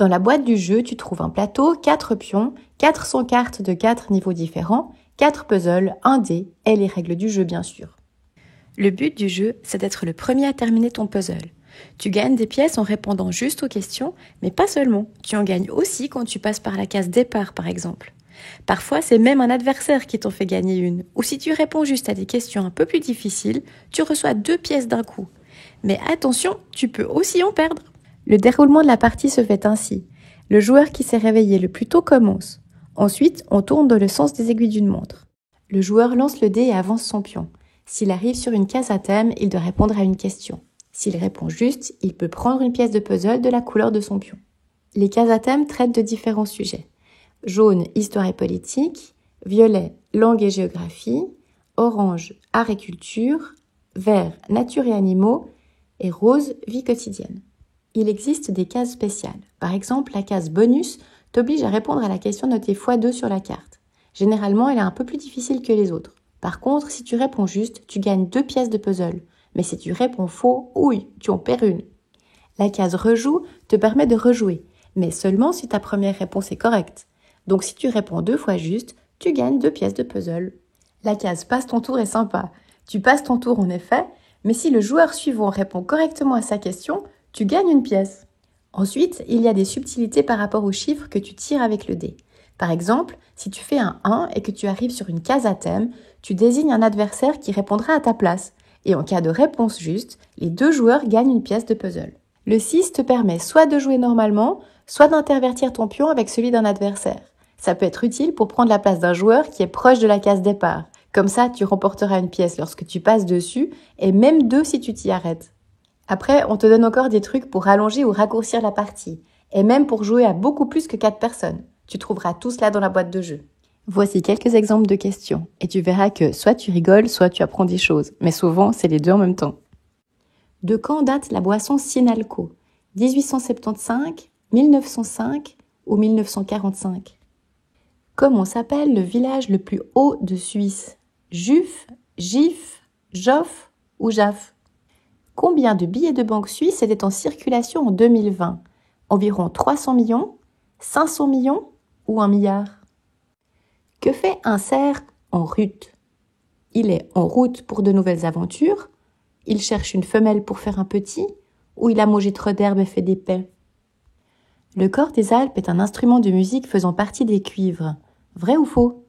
Dans la boîte du jeu, tu trouves un plateau, 4 pions, 400 cartes de 4 niveaux différents, 4 puzzles, un dé et les règles du jeu bien sûr. Le but du jeu, c'est d'être le premier à terminer ton puzzle. Tu gagnes des pièces en répondant juste aux questions, mais pas seulement. Tu en gagnes aussi quand tu passes par la case départ, par exemple. Parfois, c'est même un adversaire qui t'en fait gagner une. Ou si tu réponds juste à des questions un peu plus difficiles, tu reçois 2 pièces d'un coup. Mais attention, tu peux aussi en perdre. Le déroulement de la partie se fait ainsi. Le joueur qui s'est réveillé le plus tôt commence. Ensuite, on tourne dans le sens des aiguilles d'une montre. Le joueur lance le dé et avance son pion. S'il arrive sur une case à thème, il doit répondre à une question. S'il répond juste, il peut prendre une pièce de puzzle de la couleur de son pion. Les cases à thème traitent de différents sujets. Jaune, histoire et politique. Violet, langue et géographie. Orange, art et culture. Vert, nature et animaux. Et rose, vie quotidienne. Il existe des cases spéciales. Par exemple, la case bonus t'oblige à répondre à la question notée x2 sur la carte. Généralement, elle est un peu plus difficile que les autres. Par contre, si tu réponds juste, tu gagnes 2 pièces de puzzle. Mais si tu réponds faux, tu en perds une. La case rejoue te permet de rejouer, mais seulement si ta première réponse est correcte. Donc si tu réponds 2 fois juste, tu gagnes 2 pièces de puzzle. La case passe ton tour est sympa. Tu passes ton tour en effet, mais si le joueur suivant répond correctement à sa question, tu gagnes une pièce. Ensuite, il y a des subtilités par rapport aux chiffres que tu tires avec le dé. Par exemple, si tu fais un 1 et que tu arrives sur une case à thème, tu désignes un adversaire qui répondra à ta place. Et en cas de réponse juste, les 2 joueurs gagnent une pièce de puzzle. Le 6 te permet soit de jouer normalement, soit d'intervertir ton pion avec celui d'un adversaire. Ça peut être utile pour prendre la place d'un joueur qui est proche de la case départ. Comme ça, tu remporteras une pièce lorsque tu passes dessus, et même 2 si tu t'y arrêtes. Après, on te donne encore des trucs pour rallonger ou raccourcir la partie, et même pour jouer à beaucoup plus que 4 personnes. Tu trouveras tout cela dans la boîte de jeu. Voici quelques exemples de questions, et tu verras que soit tu rigoles, soit tu apprends des choses, mais souvent c'est les deux en même temps. De quand date la boisson Sinalco ? 1875, 1905 ou 1945 ? Comment s'appelle le village le plus haut de Suisse ? Juf, Gif, Joff ou Jaff ? Combien de billets de banque suisses étaient en circulation en 2020 ? Environ 300 millions, 500 millions ou 1 milliard ? Que fait un cerf en rut ? Il est en route pour de nouvelles aventures, il cherche une femelle pour faire un petit, ou il a mangé trop d'herbe et fait des paix. Le cor des Alpes est un instrument de musique faisant partie des cuivres. Vrai ou faux ?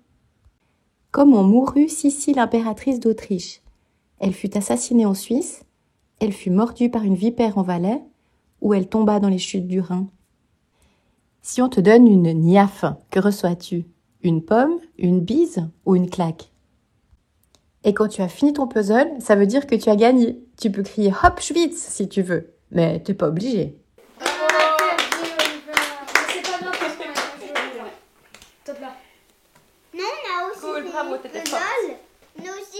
Comment mourut Sissi l'impératrice d'Autriche ? Elle fut assassinée en Suisse, elle fut mordue par une vipère en Valais, ou elle tomba dans les chutes du Rhin. Si on te donne une niafe, que reçois-tu ? Une pomme, une bise ou une claque ? Et quand tu as fini ton puzzle, ça veut dire que tu as gagné. Tu peux crier Hop Schwitz si tu veux, mais t'es pas obligé. C'est pas bien parce qu'on a joué. Top là. Non, on a aussi Cool, fait bravo, le t'étais puzzle. On a aussi